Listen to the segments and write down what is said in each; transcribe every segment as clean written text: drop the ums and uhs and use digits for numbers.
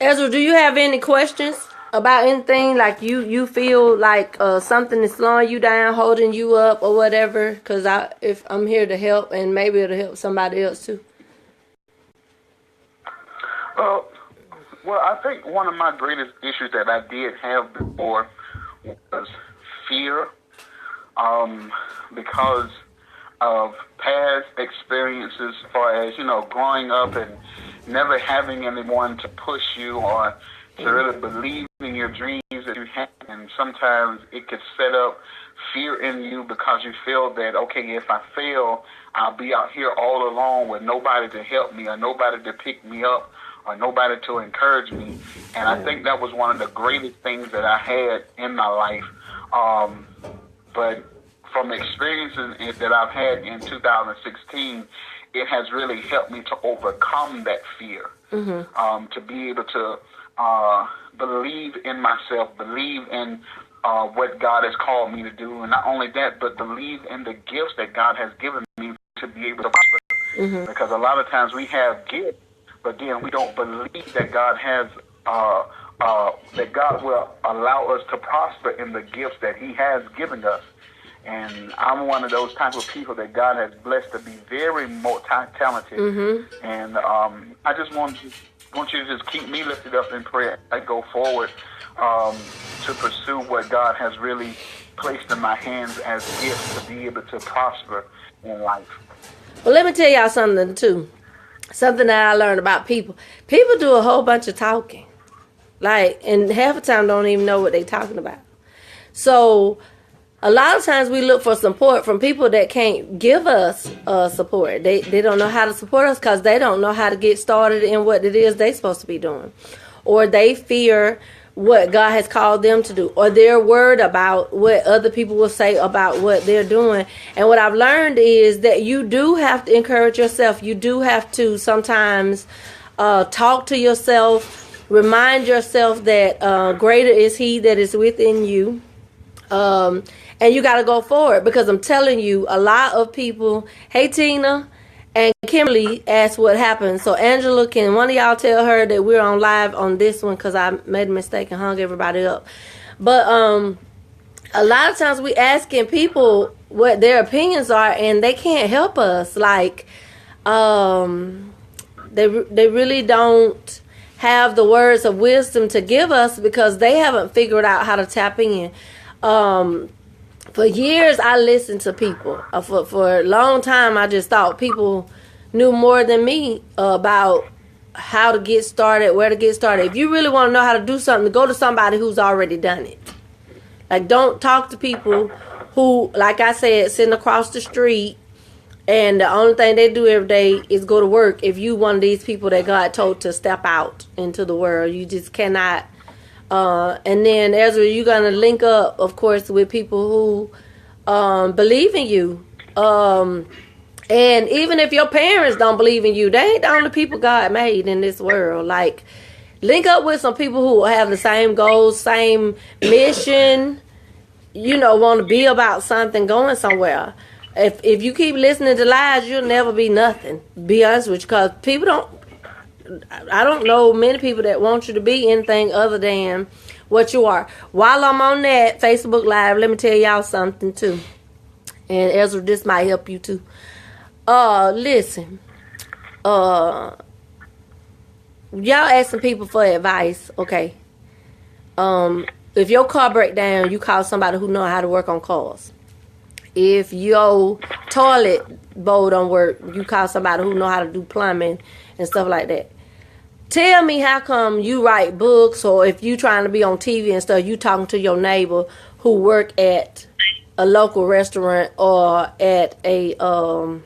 Ezra, do you have any questions about anything? Like you feel like something is slowing you down, holding you up, or whatever? Because if I'm here to help, and maybe it'll help somebody else too. Uh, well, I think one of my greatest issues that I did have before was fear, because of past experiences, as far as growing up and never having anyone to push you or to really believe in your dreams that you have, and sometimes it could set up fear in you because you feel that, okay, if I fail, I'll be out here all alone with nobody to help me or nobody to pick me up or nobody to encourage me. And I think that was one of the greatest things that I had in my life. But from experiences that I've had in 2016, it has really helped me to overcome that fear, to be able to believe in myself, believe in what God has called me to do, and not only that, but believe in the gifts that God has given me to be able to prosper. Because a lot of times we have gifts, but then we don't believe that God has that God will allow us to prosper in the gifts that He has given us. And I'm one of those type of people that God has blessed to be very multi-talented. And I just want you to just keep me lifted up in prayer. I go forward to pursue what God has really placed in my hands as gifts to be able to prosper in life. Well, let me tell y'all something too. Something that I learned about people. People do a whole bunch of talking. And half the time don't even know what they're talking about. So a lot of times we look for support from people that can't give us support. They don't know how to support us because they don't know how to get started in what it is they're supposed to be doing. Or they fear what God has called them to do. Or they're worried about what other people will say about what they're doing. And what I've learned is that you do have to encourage yourself. You do have to sometimes talk to yourself. Remind yourself that greater is He that is within you. And you got to go forward, because I'm telling you, a lot of people, hey Tina and Kimberly asked what happened. So Angela, can one of y'all tell her that we're on live on this one, because I made a mistake and hung everybody up. But a lot of times we asking people what their opinions are, and they can't help us. They really don't have the words of wisdom to give us, because they haven't figured out how to tap in. For years, I listened to people. For a long time, I just thought people knew more than me about how to get started, where to get started. If you really want to know how to do something, go to somebody who's already done it. Don't talk to people who, like I said, sitting across the street, and the only thing they do every day is go to work. If you one of these people that God told to step out into the world, you just cannot. And then, Ezra, you're going to link up, of course, with people who believe in you. And even if your parents don't believe in you, they ain't the only people God made in this world. Link up with some people who have the same goals, same mission, want to be about something, going somewhere. If you keep listening to lies, you'll never be nothing. Be honest with you, because I don't know many people that want you to be anything other than what you are. While I'm on that Facebook Live, let me tell y'all something too. And Ezra, this might help you too. Listen. Y'all asking people for advice, okay? If your car break down, you call somebody who know how to work on cars. If your toilet bowl don't work, you call somebody who know how to do plumbing and stuff like that. Tell me how come you write books, or if you trying to be on TV and stuff, you talking to your neighbor who work at a local restaurant or at a, I'm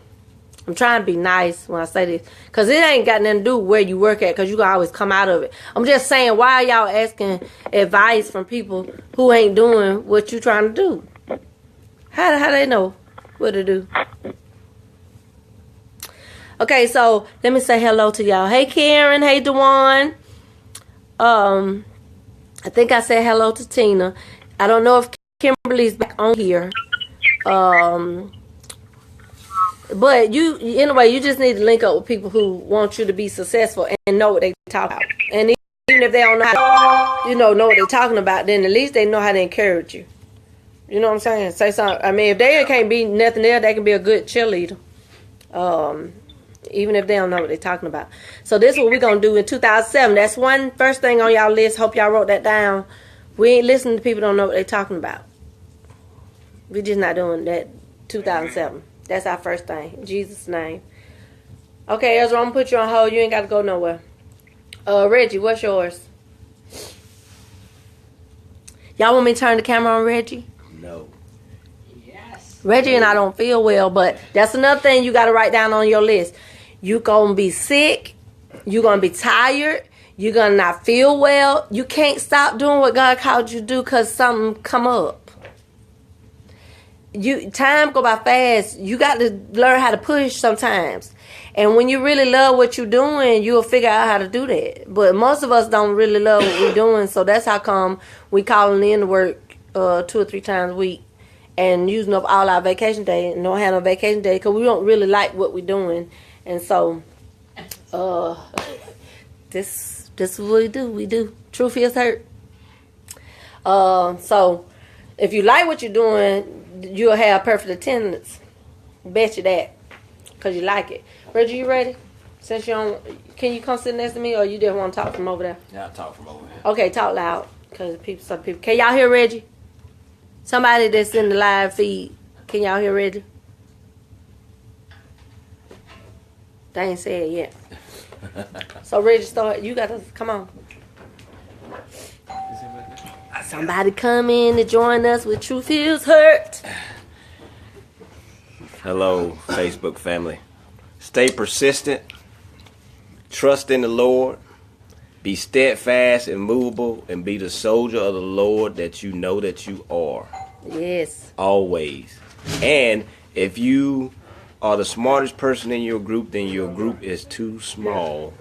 trying to be nice when I say this, because it ain't got nothing to do with where you work at, because you can always come out of it. I'm just saying, why are y'all asking advice from people who ain't doing what you trying to do? How they know what to do? Okay, so let me say hello to y'all. Hey, Karen. Hey, Dewan. I think I said hello to Tina. I don't know if Kimberly's back on here. But anyway, you just need to link up with people who want you to be successful and know what they talk about. And even even if they don't know how, know what they're talking about, then at least they know how to encourage you. You know what I'm saying? Say something. I mean, if they can't be nothing else, they can be a good cheerleader. Even if they don't know what they're talking about. So this is what we're going to do in 2007. That's one first thing on y'all list. Hope y'all wrote that down. We ain't listening to people who don't know what they're talking about. We're just not doing that 2007. That's our first thing. In Jesus' name. Okay, Ezra, I'm going to put you on hold. You ain't got to go nowhere. Reggie, what's yours? Y'all want me to turn the camera on Reggie? No. Yes. Reggie and I don't feel well, but that's another thing you got to write down on your list. You going to be sick. You going to be tired. You're going to not feel well. You can't stop doing what God called you to do because something come up. Time go by fast. You got to learn how to push sometimes. And when you really love what you're doing, you'll figure out how to do that. But most of us don't really love what we're doing, so that's how come we calling in to work 2 or 3 times a week and using up all our vacation day and don't have no vacation day because we don't really like what we're doing. And so, this is what we do. We do. Truth feels hurt. So, if you like what you're doing, you'll have perfect attendance. Bet you that. Because you like it. Reggie, you ready? Since you don't, can you come sit next to me or you just want to talk from over there? Yeah, I'll talk from over here. Okay, talk loud. Because some people. Can y'all hear Reggie? Somebody that's in the live feed. Can y'all hear Reggie? They ain't said it yet. So Reggie, start. You got to come on. Somebody come in to join us with Truth Feels Hurt. Hello, Facebook family. Stay persistent. Trust in the Lord. Be steadfast and movable, and be the soldier of the Lord that you know that you are. Yes. Always. And if you are the smartest person in your group, then your group is too small.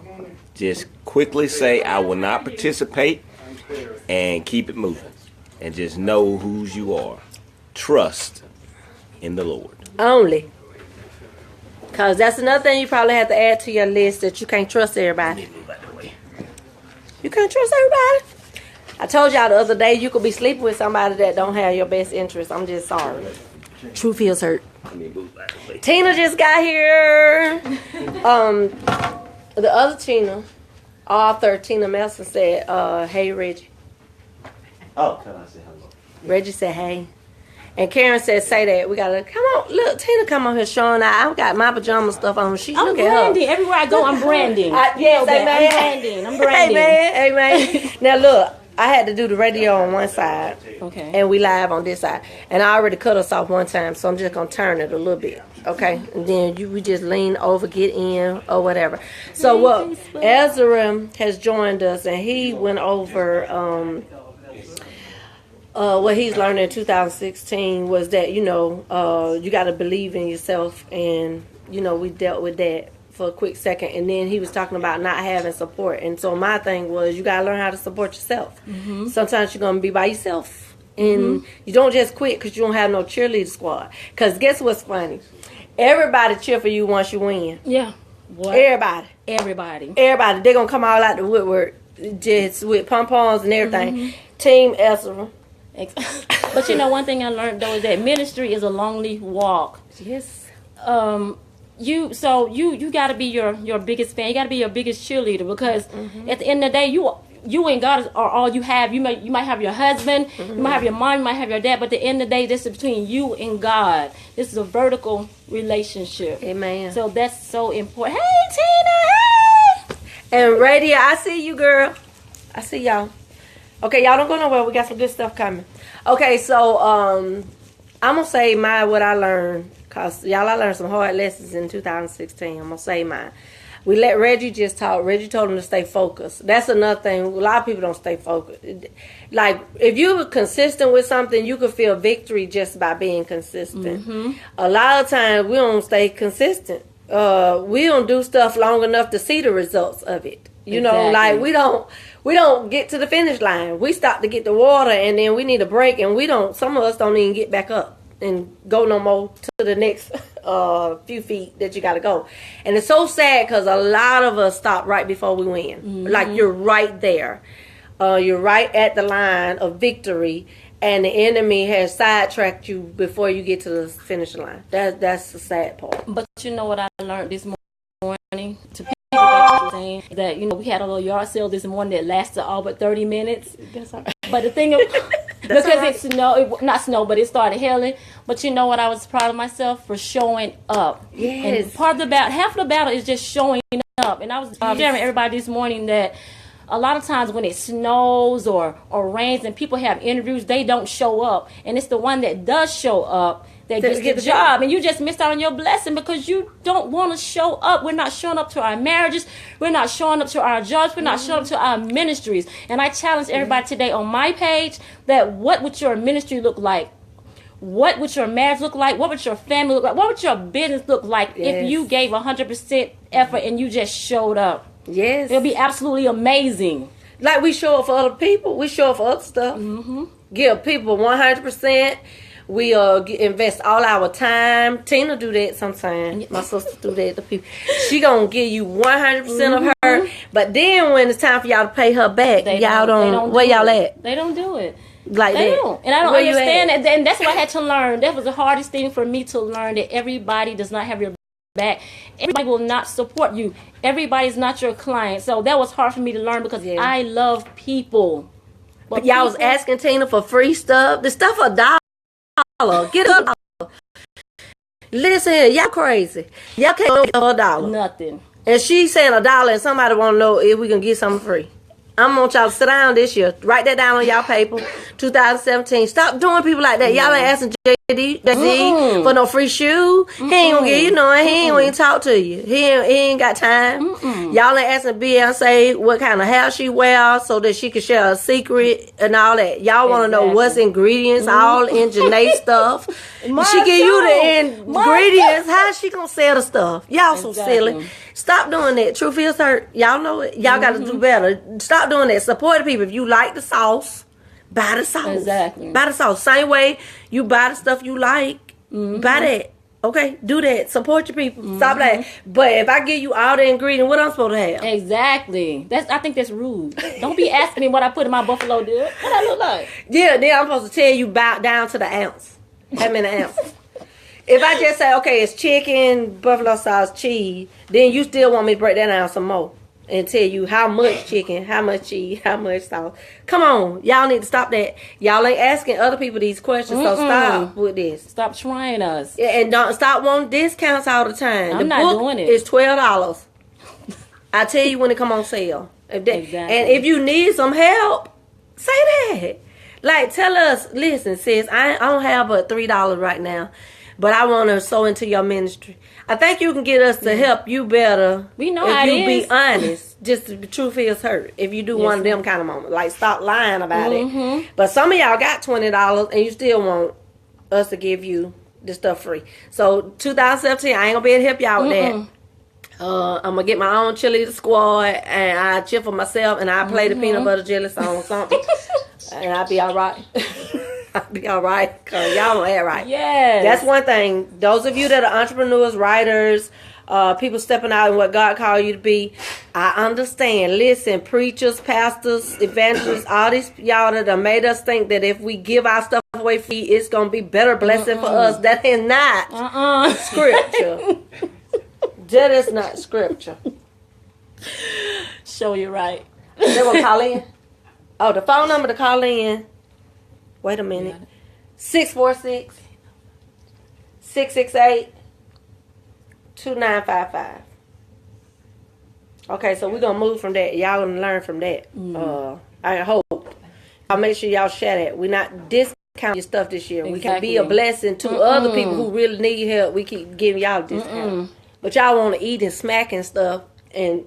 Just quickly say, I will not participate, and keep it moving. And just know whose you are. Trust in the Lord. Only. Because that's another thing you probably have to add to your list, that you can't trust everybody. You can't trust everybody. I told y'all the other day you could be sleeping with somebody that don't have your best interest. I'm just sorry. Truth feels hurt. Tina just got here. The other Tina, author Tina Melson, said, hey, Reggie. Oh, can I say hello? Reggie said, hey. And Karen said, say that. We got to, come on, look, Tina come on here showing out. I got my pajama stuff on. She I'm look branding. at her. Everywhere I go, I'm branding. Yes, amen. I'm branding. Amen. Now, look, I had to do the radio on one side. Okay. And we live on this side. And I already cut us off one time, so I'm just going to turn it a little bit. Okay? And then we just lean over, get in, or whatever. So, what Ezra has joined us, and he went over what he's learned in 2016 was that, you got to believe in yourself. And, we dealt with that for a quick second. And then he was talking about not having support. And so my thing was, you got to learn how to support yourself. Mm-hmm. Sometimes you're going to be by yourself. And you don't just quit because you don't have no cheerleader squad. Because guess what's funny? Everybody cheer for you once you win. Yeah. What? Everybody. They're going to come all out the woodwork just with pom-poms and everything. Mm-hmm. Team Ezra. But one thing I learned though is that ministry is a lonely walk. Yes. You got to be your biggest fan. You got to be your biggest cheerleader, because at the end of the day, you and God are all you have. You might have your husband, you might have your mom, you might have your dad, but at the end of the day, this is between you and God. This is a vertical relationship. Amen. So that's so important. Hey, Tina. Hey. And Radio, I see you, girl. I see y'all. Okay, y'all don't go nowhere. We got some good stuff coming. Okay, so I'm gonna say what I learned, cause I learned some hard lessons in 2016. I'm gonna say mine. We let Reggie just talk. Reggie told him to stay focused. That's another thing. A lot of people don't stay focused. Like, if you were consistent with something, you could feel victory just by being consistent. Mm-hmm. A lot of times we don't stay consistent. We don't do stuff long enough to see the results of it. You know, like we don't get to the finish line. We stop to get the water, and then we need a break, and some of us don't even get back up. and go no more to the next few feet that you got to go. And it's so sad because a lot of us stop right before we win. Mm-hmm. Like you're right there. You're right at the line of victory, and the enemy has sidetracked you before you get to the finish line. That's the sad part. But you know what I learned this morning? To piggyback what you're saying, that, you know, we had a little yard sale this morning that lasted all but 30 minutes. That's all right. But the thing is, because it snowed, not snow, but it started hailing. But you know what? I was proud of myself for showing up. Yes. And part of the battle, half of the battle is just showing up. And I was sharing everybody this morning that a lot of times when it snows or rains and people have interviews, they don't show up. And it's the one that does show up that gets the job. And you just missed out on your blessing because you don't want to show up. We're not showing up to our marriages. We're not showing up to our jobs. We're not showing up to our ministries. And I challenge everybody today on my page that what would your ministry look like? What would your marriage look like? What would your family look like? What would your business look like if you gave 100% effort and you just showed up? Yes. It'll be absolutely amazing. Like we show up for other people, we show up for other stuff. Mm-hmm. Give people 100%. We invest all our time. Tina do that sometimes. My sister do that to people. She gonna give you 100% of her. But then when it's time for y'all to pay her back, y'all don't. Where y'all at? They don't do it. Like they that. don't. And I don't understand that. And that's what I had to learn. That was the hardest thing for me to learn, that everybody does not have your back. Everybody will not support you. Everybody's not your client. So that was hard for me to learn because I love people. But y'all was asking Tina for free stuff. The stuff $1. Get $1. Listen here, y'all crazy. Y'all can't get $1. Nothing. And she's saying $1 and somebody want to know if we can get something free. I'm gonna want y'all to sit down this year. Write that down on y'all paper. 2017. Stop doing people like that. Y'all ain't asking JD for no free shoe. He ain't gonna get you none. He ain't gonna even talk to you. He ain't got time. Y'all ain't asking Beyonce what kind of hair she wears so that she can share a secret and all that. Y'all want to know what's ingredients, all in Janae stuff. She give you the ingredients. How she gonna sell the stuff? Y'all so silly. Stop doing that. Truth feels hurt. Y'all know it. Y'all got to do better. Stop doing that. Support the people. If you like the sauce, buy the sauce. Exactly. Buy the sauce. Same way you buy the stuff you like, buy that. Okay? Do that. Support your people. Stop that. But if I give you all the ingredients, what I'm supposed to have? Exactly. I think that's rude. Don't be asking me what I put in my buffalo dip. What I look like? Yeah, then I'm supposed to tell you about down to the ounce. How many ounces? If I just say, okay, it's chicken, buffalo sauce, cheese, then you still want me to break that down some more and tell you how much chicken, how much cheese, how much sauce. Come on. Y'all need to stop that. Y'all ain't asking other people these questions, so stop with this. Stop trying us. Yeah, and don't stop wanting discounts all the time. I'm the not book doing it. is $12. I tell you when it come on sale. Exactly. And if you need some help, say that. Like, tell us, listen, sis, I don't have but $3 right now, but I want to sow into your ministry. I think you can get us to help you better. We know if how you it is. be honest. Just the truth is hurt. If you do one of them kind of moments, like stop lying about it. But some of y'all got $20 and you still want us to give you the stuff free. So 2017, I ain't gonna be able to help y'all with that. I'm gonna get my own cheerleader squad and I cheer for myself and I play the peanut butter jelly song or something, and I'll be all right. I'll be all right, because y'all don't act right. Yes. That's one thing. Those of you that are entrepreneurs, writers, people stepping out in what God called you to be, I understand. Listen, preachers, pastors, evangelists, all these y'all that have made us think that if we give our stuff away free, it's going to be better blessing for us. That is not scripture. That is not scripture. Show you right. They want to call in? Oh, the phone number to call in. Wait a minute. 646-668-2955. Okay, so we're going to move from that. Y'all going to learn from that. I hope. I'll make sure y'all share that. We're not discounting your stuff this year. We can be a blessing to other people who really need help. We keep giving y'all discounts. But y'all want to eat and smack and stuff. And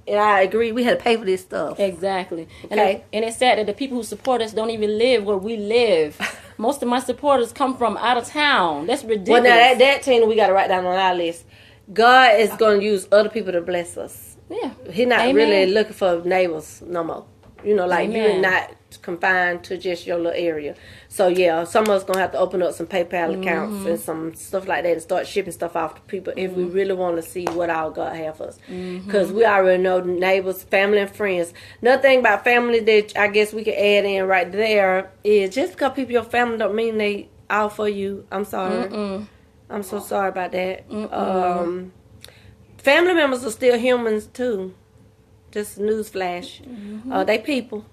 I agree, we had to pay for this stuff. Exactly. Okay. And it's sad that the people who support us don't even live where we live. Most of my supporters come from out of town. That's ridiculous. Well, now that Tina, we got to write down on our list. God is going to use other people to bless us. Yeah. He's not Amen. really looking for neighbors no more. You know, like you're Amen. not confined to just your little area. So yeah, some of us gonna have to open up some PayPal accounts and some stuff like that and start shipping stuff off to people if we really want to see what our God have for us. Because we already know neighbors, family, and friends. Another thing about family that I guess we can add in right there is just because people your family don't mean they all for you. I'm sorry. I'm so sorry about that. Family members are still humans too. Just newsflash. They people.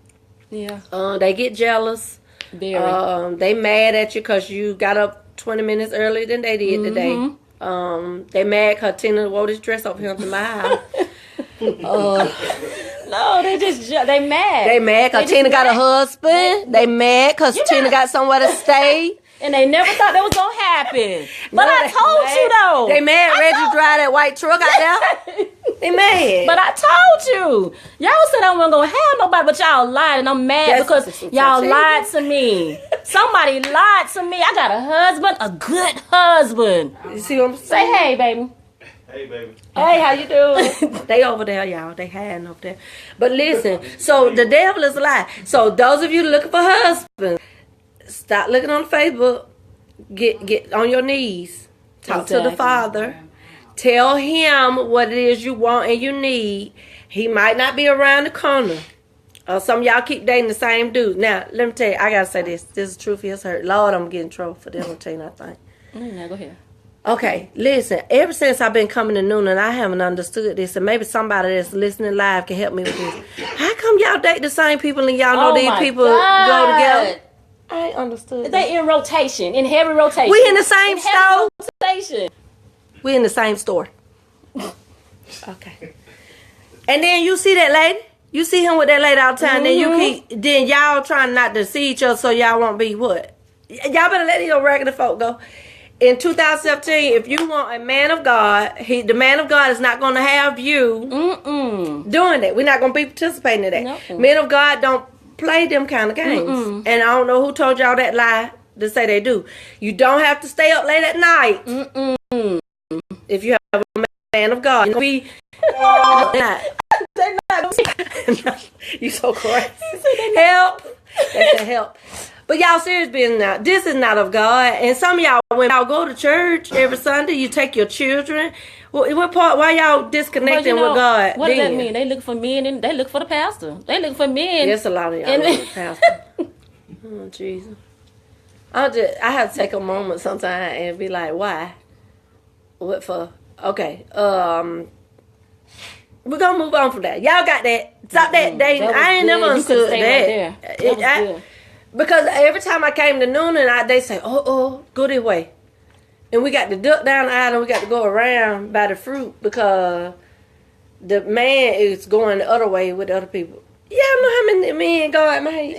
Yeah. They get jealous. Very. They mad at you because you got up 20 minutes earlier than they did today. They mad because Tina wore this dress up here to my house. No, they mad. They mad because just Tina got a mad. husband. They mad because Tina got somewhere to stay. And they never thought that was gonna happen. But I told you though. They mad Reggie drive that white truck out there. They mad. But I told you. Y'all said I wasn't gonna have nobody, but y'all lied, and I'm mad That's because what y'all you lied to me. Somebody lied to me. I got a husband, a good husband. You see what I'm Say saying? hey, baby. Hey, baby. Hey, how you doing? They over there, y'all. They hiding over there. But listen, so the devil is a lie. So those of you looking for husbands, stop looking on Facebook. Get on your knees. Talk to the Exactly. Father. Tell him what it is you want and you need. He might not be around the corner. Some of y'all keep dating the same dude. Now, let me tell you, I gotta say this. This is the truth. Feels hurt. Lord, I'm getting in trouble for this. I'm gonna tell you nothing. Go ahead. Okay, listen. Ever since I've been coming to Noonan, I haven't understood this, and maybe somebody that's listening live can help me with this. How come y'all date the same people and y'all know Oh these my people God. go together? I ain't understood. That. They in rotation, in heavy rotation. We in the same In heavy store. rotation. We in the same store. Okay. And then you see that lady. You see him with that lady all the time. Then y'all trying not to see each other, so y'all won't be what? Y'all better let your regular folk go. In 2017, if you want a man of God, the man of God is not going to have you doing that. We're not going to be participating in that. No. Men of God don't play them kind of games. And I don't know who told y'all that lie to say they do. You don't have to stay up late at night if you have a man of God. You so crazy. Help. That's the help. But y'all serious business now. This is not of God. And some of y'all, when y'all go to church every Sunday, you take your children. What part? Why y'all disconnecting with God? What does that then? mean? They look for men and they look for the pastor. They look for men. There's a lot of y'all. And- on the pastor. Oh Jesus! I have to take a moment sometimes and be like, why? What for? Okay. We're gonna move on from that. Y'all got that? Stop that dating. That was I ain't good. never You could've understood stayed that. right there. That was good. Because every time I came to Noonan, they say, go this way. And we got to duck down the aisle and we got to go around by the fruit because the man is going the other way with the other people. Y'all know how many men God made?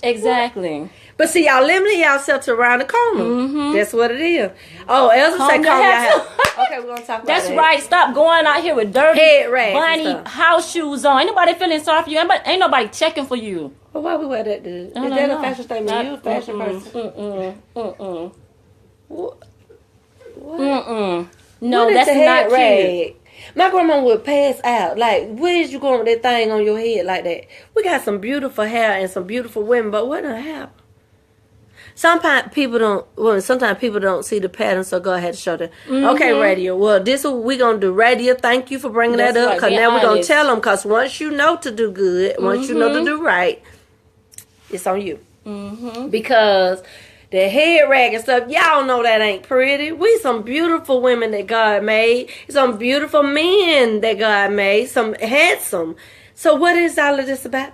Exactly. But see, y'all limiting yourself to around the corner. That's what it is. Oh, Elsa say Comb comb your your hair. hair. Okay, we're going to talk about That's that. right. Stop going out here with dirty, Head rags and bunny stuff. house shoes on. Ain't nobody feeling sorry for you. Ain't nobody checking for you. Well, why we wear that, dude? Is I don't that know. a fashion statement? You a fashion person? What? No, What is that's the not head cute. rag? My grandma would pass out. Like, where's you going with that thing on your head like that? We got some beautiful hair and some beautiful women, but what done happened? Sometimes people don't see the pattern, so go ahead and show them. Okay, radio. Well, this is what we're going to do. Radio, thank you for bringing That's that up, right, because be now we're going to honest. tell them, because once you know to do good, once you know to do right, it's on you. Because the head rag and stuff, y'all know that ain't pretty. We some beautiful women that God made. Some beautiful men that God made. Some handsome. So what is all of this about?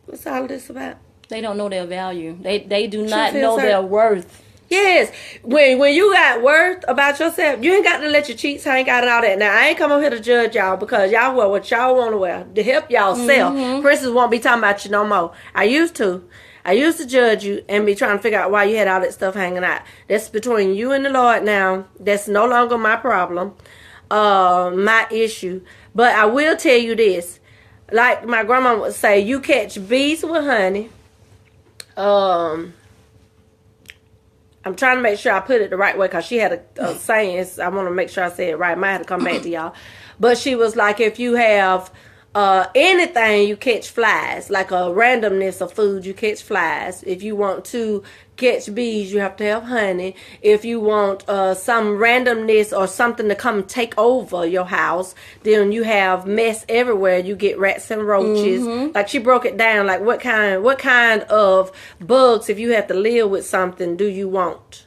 What's all of this about? They don't know their value. They do not feels know hurt. their worth. Yes. When you got worth about yourself, you ain't got to let your cheeks hang out and all that. Now, I ain't come up here to judge y'all because y'all wear what y'all want to wear to help y'all self. Princess won't be talking about you no more. I used to judge you and be trying to figure out why you had all that stuff hanging out. That's between you and the Lord now. That's no longer my problem, my issue. But I will tell you this. Like my grandma would say, you catch bees with honey. I'm trying to make sure I put it the right way because she had a saying. I want to make sure I say it right. I might have to come back to y'all. But she was like, if you have anything you catch flies, like a randomness of food, you catch flies. If you want to catch bees, you have to have honey. If you want some randomness or something to come take over your house, then you have mess everywhere. You get rats and roaches. Like she broke it down, like what kind of bugs, if you have to live with something, do you want?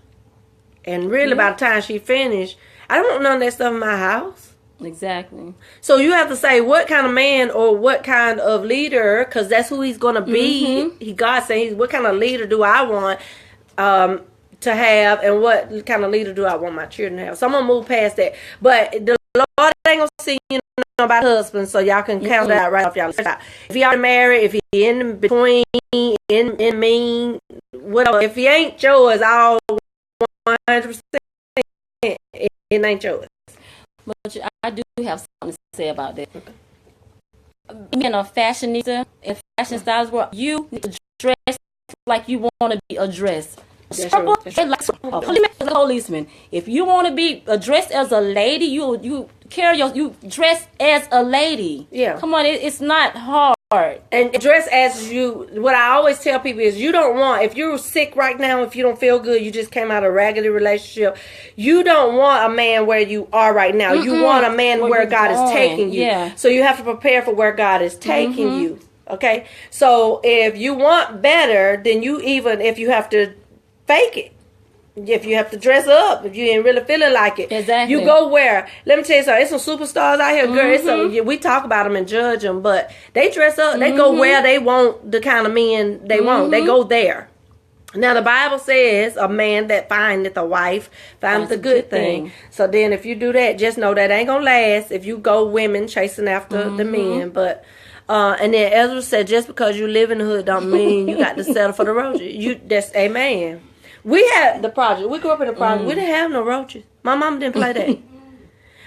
And really, by the time she finished, I don't want none of that stuff in my house. Exactly. So you have to say what kind of man or what kind of leader, because that's who he's going to be. God saying, what kind of leader do I want to have, and what kind of leader do I want my children to have? So I'm going to move past that. But the Lord ain't going to see you know about husband, so y'all can count that out right off y'all. If y'all married, if he in between, in mean, whatever, if he ain't yours all 100%, it ain't yours. But I do have something to say about that. Being a fashionista and fashion styles world, you need to dress like you want to be addressed. Like a policeman. If you want to be addressed as a lady, you dress as a lady. Yeah. Come on, it's not hard. And dress as you. What I always tell people is, you don't want, if you're sick right now, if you don't feel good, you just came out of a raggedy relationship, you don't want a man where you are right now. You want a man where God is taking you. Yeah. So you have to prepare for where God is taking you. Okay. So if you want better, then if you have to fake it, if you have to dress up, if you ain't really feeling like it, exactly, you go where. Let me tell you something. It's some superstars out here, girl. We talk about them and judge them, but they dress up. They go where they want the kind of men they want. They go there. Now the Bible says, "A man that findeth a wife findeth a good thing." So then, if you do that, just know that ain't gonna last. If you go women chasing after the men, but. And then Ezra said, just because you live in the hood don't mean you got to settle for the roaches. That's amen. We had the project. We grew up in the project. We didn't have no roaches. My mom didn't play that.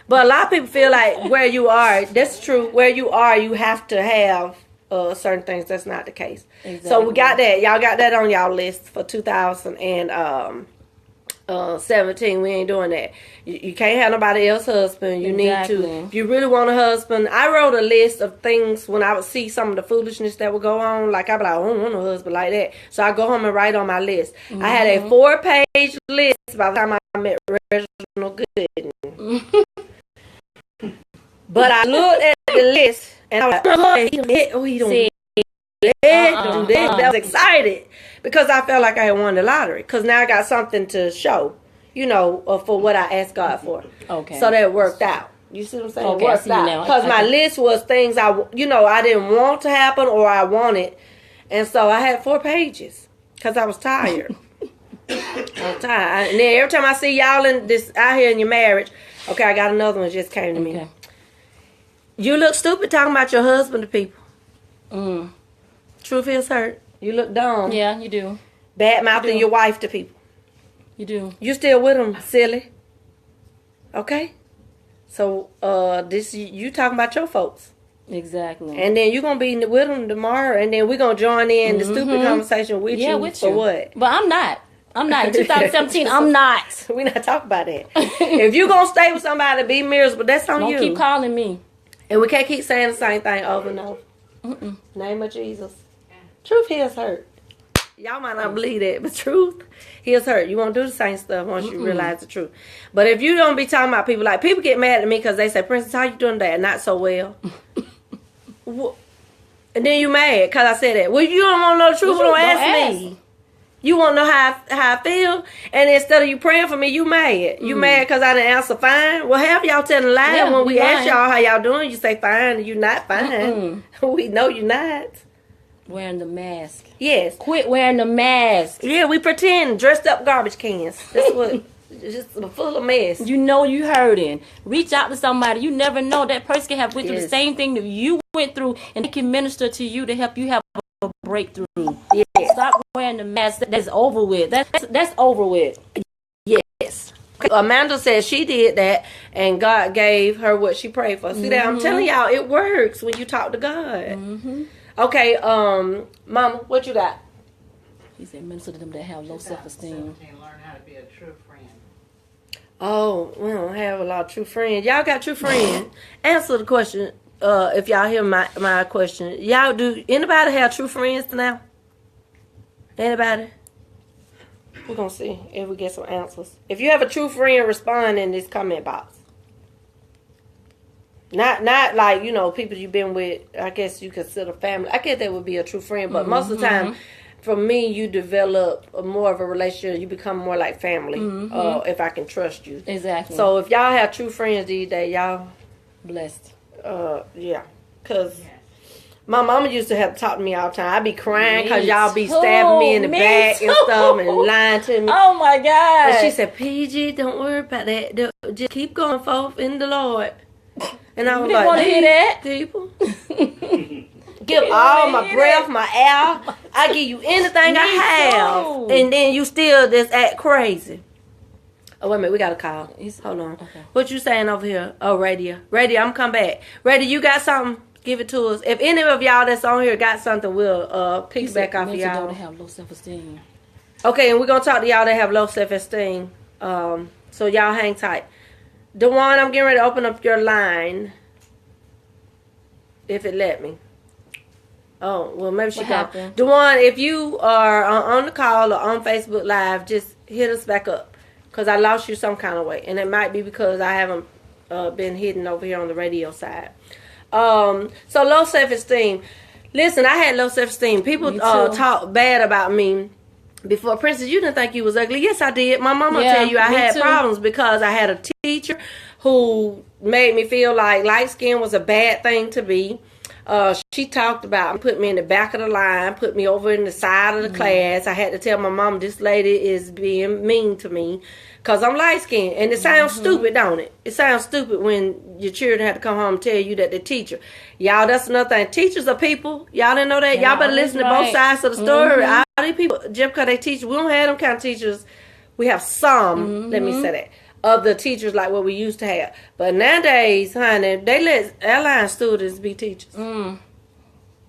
But a lot of people feel like where you are, that's true. Where you are, you have to have certain things. That's not the case. Exactly. So we got that. Y'all got that on y'all list for 2017. We ain't doing that. You can't have nobody else's husband. You need to. If you really want a husband, I wrote a list of things when I would see some of the foolishness that would go on. Like I'd be like, I don't want a husband like that. So I go home and write on my list. I had a 4-page list by the time I met Reginald Gooden. But I looked at the list and I was like, he don't do that. I was excited because I felt like I had won the lottery. Because now I got something to show, for what I asked God for. Okay. So that worked out. You see what I'm saying? Okay, it worked out. Because my list was things I didn't want to happen or I wanted. And so I had 4 pages because I was tired. I was tired. And then every time I see y'all out here in your marriage, okay, I got another one just came to me. You look stupid talking about your husband to people. Truth is hurt. You look dumb. Yeah, you do. Bad mouthing your wife to people. You do. You still with him, silly. Okay? So, you talking about your folks. Exactly. And then you're going to be with them tomorrow, and then we're going to join in the stupid conversation with you. With for you. What? But I'm not. In 2017, I'm not. We're not talking about that. If you're going to stay with somebody, be miserable, that's on you. Don't keep calling me. And we can't keep saying the same thing over and over. Name of Jesus. Truth heals hurt. Y'all might not believe that, but truth heals hurt. You won't do the same stuff once you realize the truth. But if you don't be talking about people, like people get mad at me because they say, Princess, how you doing that? Not so well. And then you mad because I said that. Well, you don't want to know the truth, don't ask me. You want to know how I feel, and instead of you praying for me, you mad. You mad because I didn't answer fine. Well, half y'all telling lies when we ask y'all how y'all doing. You say fine, and you not fine. We know you not. Wearing the mask. Yes. Quit wearing the mask. Yeah, we pretend dressed up garbage cans. That's what. Just full of mess. You know you hurting. Reach out to somebody. You never know, that person can have went through the same thing that you went through, and they can minister to you to help you have a breakthrough. Yes. Stop wearing the mask. That's over with. That's over with. Yes. Amanda said she did that, and God gave her what she prayed for. See that? I'm telling y'all, it works when you talk to God. Okay, Mama, what you got? He said, minister to them that have low self-esteem. Learn how to be a true friend. Oh, we don't have a lot of true friends. Y'all got true friends? Answer the question. if y'all hear my question, y'all do anybody have true friends now? Anybody? We're gonna see if we get some answers. If you have a true friend, respond in this comment box. Not like, you know, people you've been with, I guess you consider family. I guess that would be a true friend, but most of the time, for me, you develop more of a relationship. You become more like family, if I can trust you. Exactly. So if y'all have true friends these days, y'all, blessed. yeah. Because my mama used to have to talk to me all the time. I'd be crying because Me y'all be too. stabbing me in the Me back and too. stuff and lying to me. Oh my God. And she said, PG, don't worry about that. Just keep going forth in the Lord. And I was didn't like, wanna hear that. people. Give all my breath, my air. I give you anything I have. too. And then you still just act crazy. Oh, wait a minute. We got a call. Hold on. Okay. What you saying over here? Oh, Radio. Radio, I'm come back. Radio, you got something? Give it to us. If any of y'all that's on here got something, we'll pick back off of y'all. Don't have low self-esteem. Okay, and we're going to talk to y'all that have low self-esteem. So y'all hang tight. DeJuan, I'm getting ready to open up your line. If it let me. Oh, well, maybe she What gone. happened? DeJuan, if you are on the call or on Facebook Live, just hit us back up. Because I lost you some kind of way. And it might be because I haven't been hidden over here on the radio side. So low self-esteem. Listen, I had low self-esteem. People talk bad about me. Before, Princess, you didn't think you was ugly. Yes, I did. My mama tell you I me had too. problems because I had a teacher who made me feel like light skin was a bad thing to be. She talked about put me in the back of the line, put me over in the side of the class. I had to tell my mom this lady is being mean to me because I'm light skinned. And it sounds stupid, don't it? It sounds stupid when your children have to come home and tell you that the teacher. Y'all, that's another thing. Teachers are people. Y'all didn't know that? Y'all better listen to both sides of the story. All these people, just because they teach, we don't have them kind of teachers. We have some, let me say that, of the teachers like what we used to have. But nowadays, honey, they let airline students be teachers. So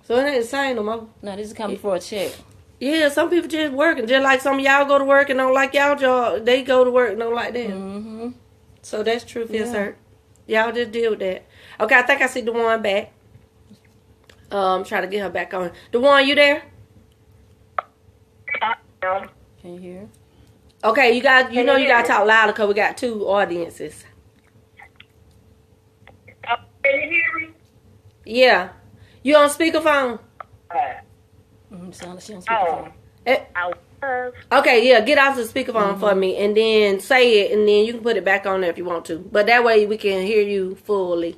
it ain't the same no more. No, this is coming for a check. Yeah, some people just working. Just like some of y'all go to work and don't like y'all job. They go to work and don't like them. So that's true, feels hurt. Y'all just deal with that. Okay, I think I see DeJuan back. Try to get her back on. DeJuan, you there? Can you hear? Okay, you got. You know you gotta talk louder because we got two audiences. Can you hear me? Yeah, you on speakerphone? Sound like she on speakerphone. I was. Okay, yeah, get off the speakerphone for me and then say it and then you can put it back on there if you want to. But that way we can hear you fully.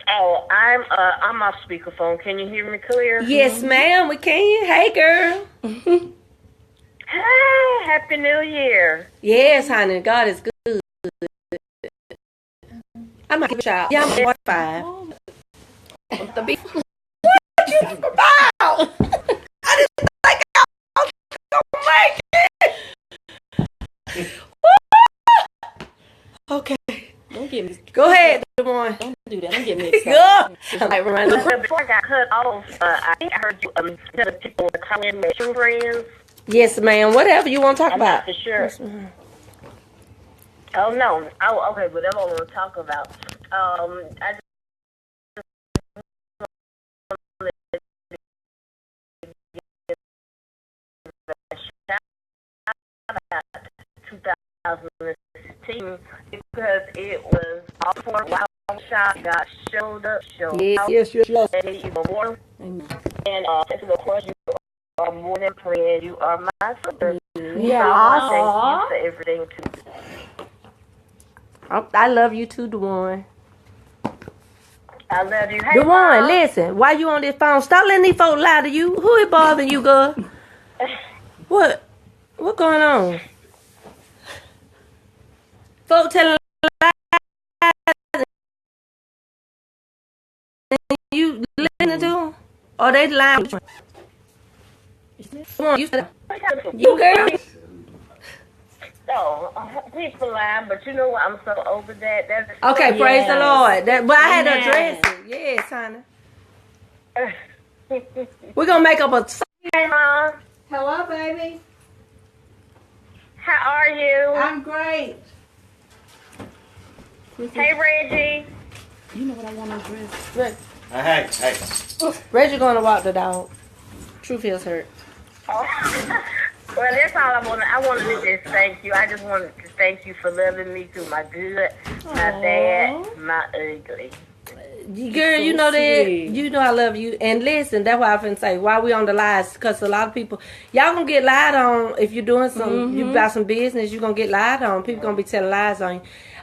Oh, I'm off speakerphone. Can you hear me clear? Yes, ma'am, we can. Hey, girl. Hey, Happy New Year. Yes, honey, God is good. I might give a shout. Yeah, I'm 45. The beef. What you talking about? I didn't think I was gonna make it. Okay. Don't get me. Go ahead, DeJuan. Don't do that. Don't get me excited. Good. Like, remind me. Before I got cut off, I think I heard you tell the people to call in their true friends. Yes, ma'am. Whatever you want to talk I'm about. not for sure. Oh, no. Oh, okay. Whatever I want to talk about. I just about 2016 because it was all for a while. Shot got showed up, showed out. Yes. And you were more. Amen. And of course, you are more than friends. You are my sister. Yeah. So thank you for everything too. I love you too, DeJuan. I love you. Hey, DeJuan, Mom. listen. While you on this phone, stop letting these folks lie to you. Who is bothering you, girl? What? What going on? Folks telling lies. You listening to them? Or they lying? Come on, you girl. No, please for lying, but you know what? I'm so over that. That's Okay, praise the Yes. Lord. But I had to Amen. address it. Yes, honey. We're going to make up a... Hey, Mom. Hello, baby. How are you? I'm great. Hey, Reggie. You know what I want to dress? Hey. Reggie going to walk the dog. True feels hurt. Oh. Well, that's all I wanted. I wanted to just thank you. I just wanted to thank you for loving me through my good, my bad, my ugly. Girl, you know that. sweet. You know I love you. And listen, that's why I finna say, while we on the lies, because a lot of people, y'all gonna get lied on if you're doing some, you got some business, you gonna get lied on. People gonna be telling lies on you.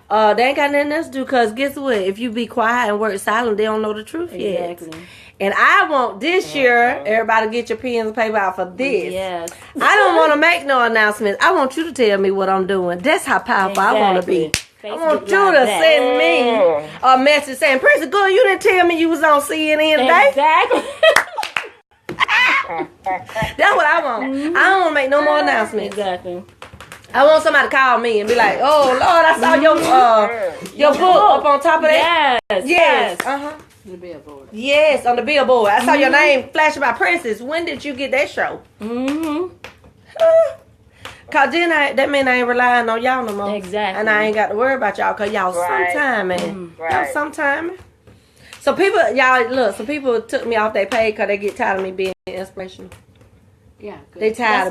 They ain't got nothing else to do, because guess what? If you be quiet and work silent, they don't know the truth yet. Exactly. And I want this year, everybody get your pens and paper out for this. Yes. I don't want to make no announcements. I want you to tell me what I'm doing. That's how powerful I want to be. Exactly. I want Facebook you like to that. send me a message saying, Princess Good, you didn't tell me you was on CNN today. Exactly. That's what I want. I don't want to make no more announcements. Exactly. I want somebody to call me and be like, oh, Lord, I saw your book up on top of that. Yes. Uh-huh. The billboard. Yes, on the billboard. I saw your name flashing by Princess. When did you get that show? Mm-hmm. Cause then that mean I ain't relying on y'all no more. Exactly. And I ain't got to worry about y'all, cause y'all Right. sometime, man. Y'all Right. sometime. So people, y'all look. Some people took me off their page cause they get tired of me being inspirational. Yeah. Good. They tired That's